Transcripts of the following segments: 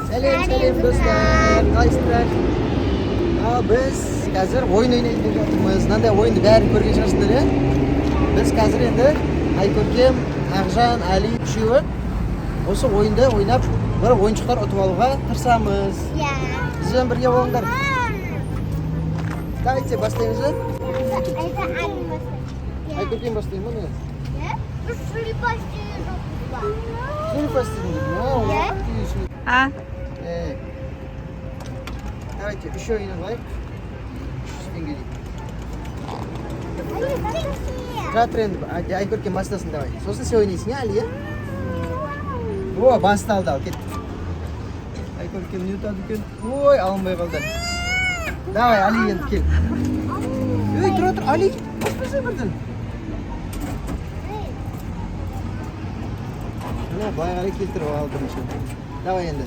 Selam dostlar. Qaysizlar? Biz hozir o'yin o'ynaydik deb turibmiz. Qanday o'yinni bari ko'rgan chiqasizlar ya. Biz hozir endi Ayko'rkim, Ag'jan, Ali tushuvi o'sha o'yinda o'ynab bir o'yinchilar o'tib olishga tirsamiz. Siz bilan birga bo'linglar. Давайте boshlaymiz. Ayko'rkim boshlaymi? А? Давайте еще один лайк. Тренд. Ayko'rkim boshlasın давай. So'sin sen o'ynaysan, Ali ya. О, bostaldi, al ket. Ayko'rkim ne yutadi ekan? Voy, olmay qoldi. Давай, Ali endi kel. Ey, tur, Ali. Boshqa birdan. Mana boya Ali keltirib oldim shu. Давай endi.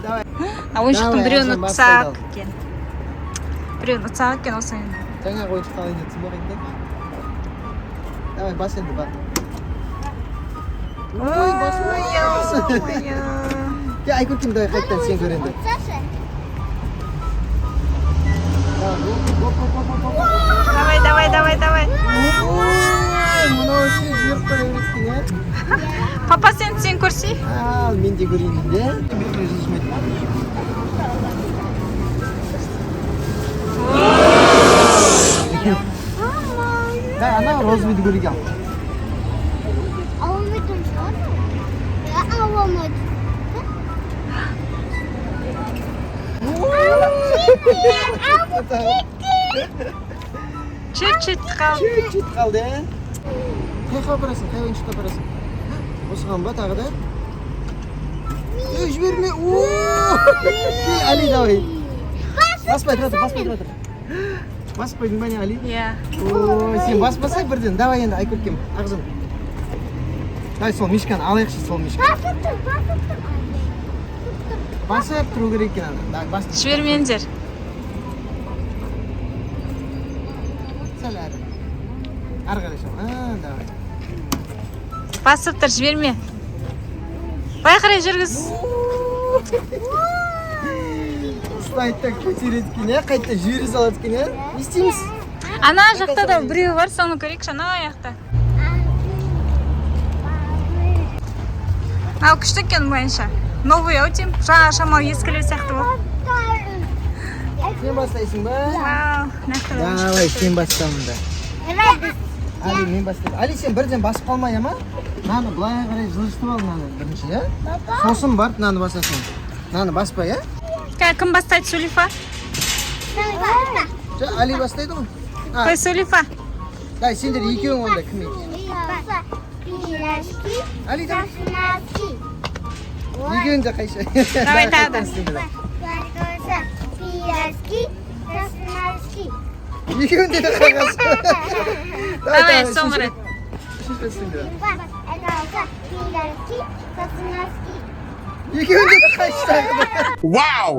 Давай. А ойыншықтың біреуін ұтсақ екен. Біреуін ұтсақ екен осы енді. Жаңа ойыншық қалайын етсін бар енді. Давай, бас енді, бас. Ой, басым. Ayko'rkim, давай қайттан сен көр енді. Давай. Мынау үшін жүйрік қой емескен, ә? Папа сен көрсей? Ал, мен де көрейін де. Да, ана розовыйды көрейік ал. Алмайтын шығар? Алмайды. Чуть-чуть қалды. Чуть-чуть қалды, ә? Қайқа барасың, қай ойыншыққа барасың? Осыған ба тағы да? Жіберме. Ali, давай. Баспай тұр. Баспайдың ба не, Ali? Иә. Сен баспасай бірден. Давай енді, Ayko'rkim, Ag'jan. Давай сол мишканы алайықшы, сол мишканы. Басып тұру керек екен ана. Жібермеңдер. Сәл әрі. Ары қарай шам. Давай. Басып тұр, жіберме. Бай қарай жүргіз. Слайдта көтереді екен, ә? Қайтта жүйрі салады екен, ә? Не істейміз? Ана жақта да біреу бар, соны көрейікші, ана аяқта. Ал күшті екен бойынша. Новый ау деймін. Жаңа шамал ескілеу сияқты бол. Сен бастайсың ба? Вау, нақты бол. Давай, сен бастамын да. Ali, мен бастаймын. Ali, сен бірден басып қалмай, ама? Наны былай қарай жылжытып ал наны бірінші, ә? Сосын барып наны басасың. Наны баспай, ә? Кім бастайды, Сулифа? Ali бастайды ғой. Қой, Сулифа. Дай, сендер екеуің онда кім екен? Ali, давай. Екеуің де қайшы. Давай, тағы да. Екеуің де қағасы. Давай, соңғы рет. Екеуің де қайшы тағы да. Вау!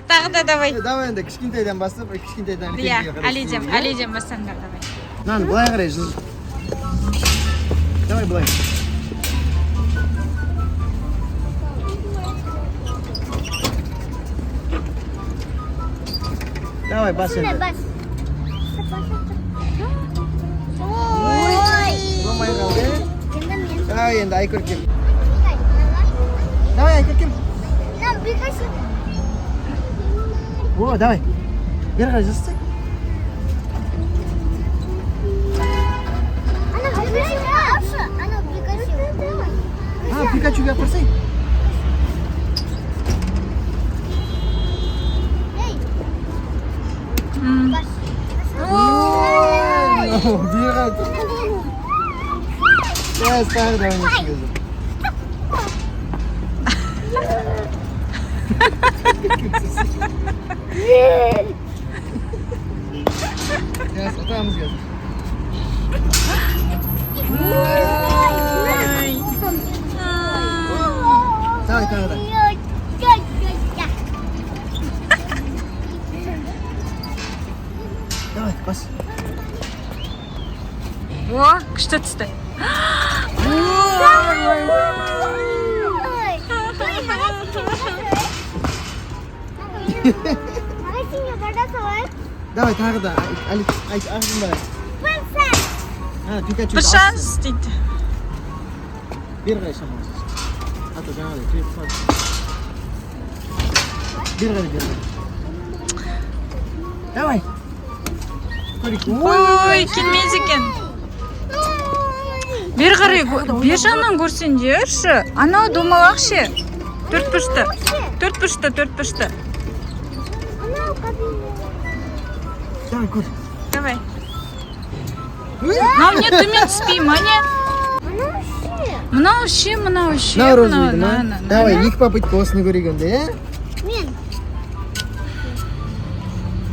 Тағы да давай. Давай енді кішкентайдан бастап, кішкентайдан Иә, Алиден бастаңдар, давай. Наны былай қарай жылжы. Давай былай. Давай, бас енді. Болмай қалды. Давай енді, Ayko'rkim. Давай, Ayko'rkim. О, давай. Бері қарай жылжысай. Пикачуға апарсай. Бері қарай. Тағы да ойнайсың өзі. Yes, atağımız geldi. Tamam, tamam. бас. О, күшті түсті. Давай тағы да. Алик, айт, ағын ба. Пикачу. Bir şans дейді. Bir ғай шамасы. Ата жаңағыдай түйіп қалды. Bir ғай. Давай. Көрейік. Ой, келмейді екен. Бер қарай, бер жағынан көрсеңдерші. Анау домалақ ше. Төрт пұшты. Давай, көр. Давай. Мынау не төмен түспейм, ане? Мынау ше. Мынау розовый, ма? Давай, екі попытка осыны көрейік онда, е? Мен.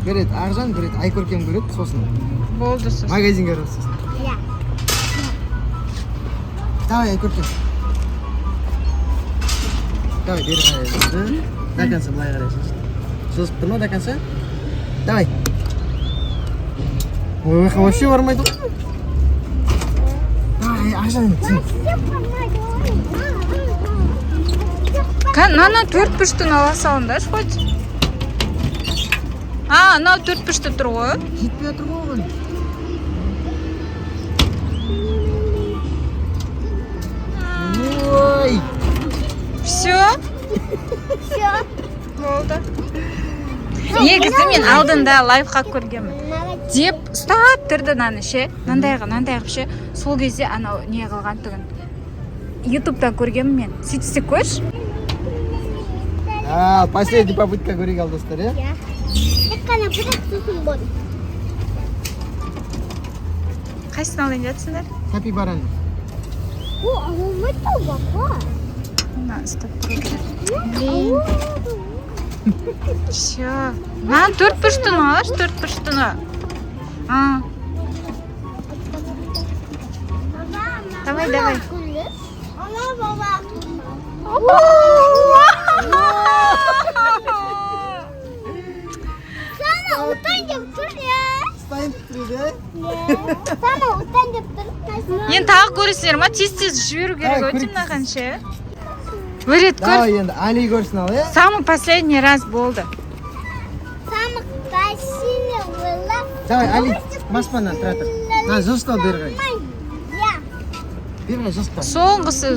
Көреді Ақжан, көреді Айкөркем көреді, сосын. Болды сосын. Магазинге көреді сосын. Я. Давай, Айкөркем. Давай, бері қарай. До конца былай қарайсың. Созып тұр ма до конца? Давай. Ой, вообще бармайды ғой. Давай, Ақжан, сен. Нана төрт пұштын ала салындашы хоть. Анау төрт пұшты тұр ғой. Жетпей жатыр ғой оған. Ой. Все. Все. Болды. Негізі мен алдында лайфхак көргенмін. Деп ұстап тұрды наны ше. Нандайғы ше. Сол кезде анау не қылған түгін. Ютубтан көргенмін мен. Сөйтсек көрші. Последний попытка көрейік ал достар, е? Я. Тек қана бір сусын болды. Қайсысын алайын жатсыңдар? Капибараны. О, алмайды баба. Мына ұстап көрді. Блин. Все. Нан төрт пұштын алаш, төрт пұштыны. Давай. Ана баба. Sana utan деп тұр, я. Стайын тұр, е? Sana utan деп тұр. Енді тағы көресіңдер ма? Тез жіберу керек өте мынаған ше. Өрет көр. Давай енді Али көрсін ал, е? Самый последний раз болды. Самый красивый было. Давай, Али, баспаннан тұра тұр. Жылыстау бері ғай. Я. Бері ғай жылыстау. Соңғысы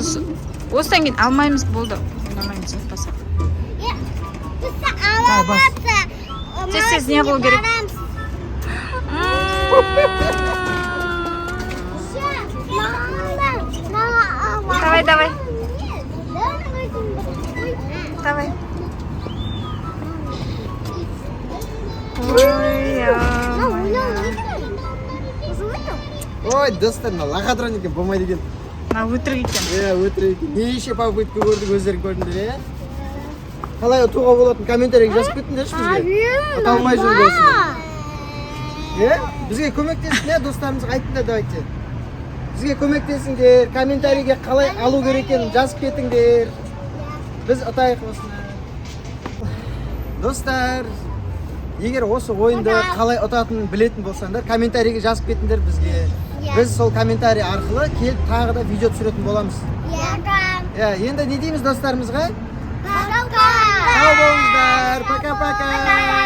осыдан кейін алмаймыз болды. Ойнамаймыз ұтпаса. Я. Бізді аламатса. Тез не қылу керек? Давай. Давай. Ой, достар, мына лақадран екен, болмайды екен. Мына өтірік екен. Өтірік екен. Неше попытка көрдік, өздерің көрдіңдер, е? Қалай ұтуға болатын комментарийге жазып кеттіңдерші бізге? Ұта алмай жүрген осыны. Бізге көмектесін, достарымызға айттыңдар, давайте. Бізге көмектесіңдер, комментарийге қалай алу керек екенін жазып кетіңдер. Біз ұтайық осыны. Достар, егер осы ойынды қалай ұтатынын білетін болсаңдар, комментарийге жазып кетіңдер бізге. Біз сол комментарий арқылы келіп тағы да видео түсіретін боламыз. Енді не дейміз достарымызға? Сау болыңыздар, пока-пока.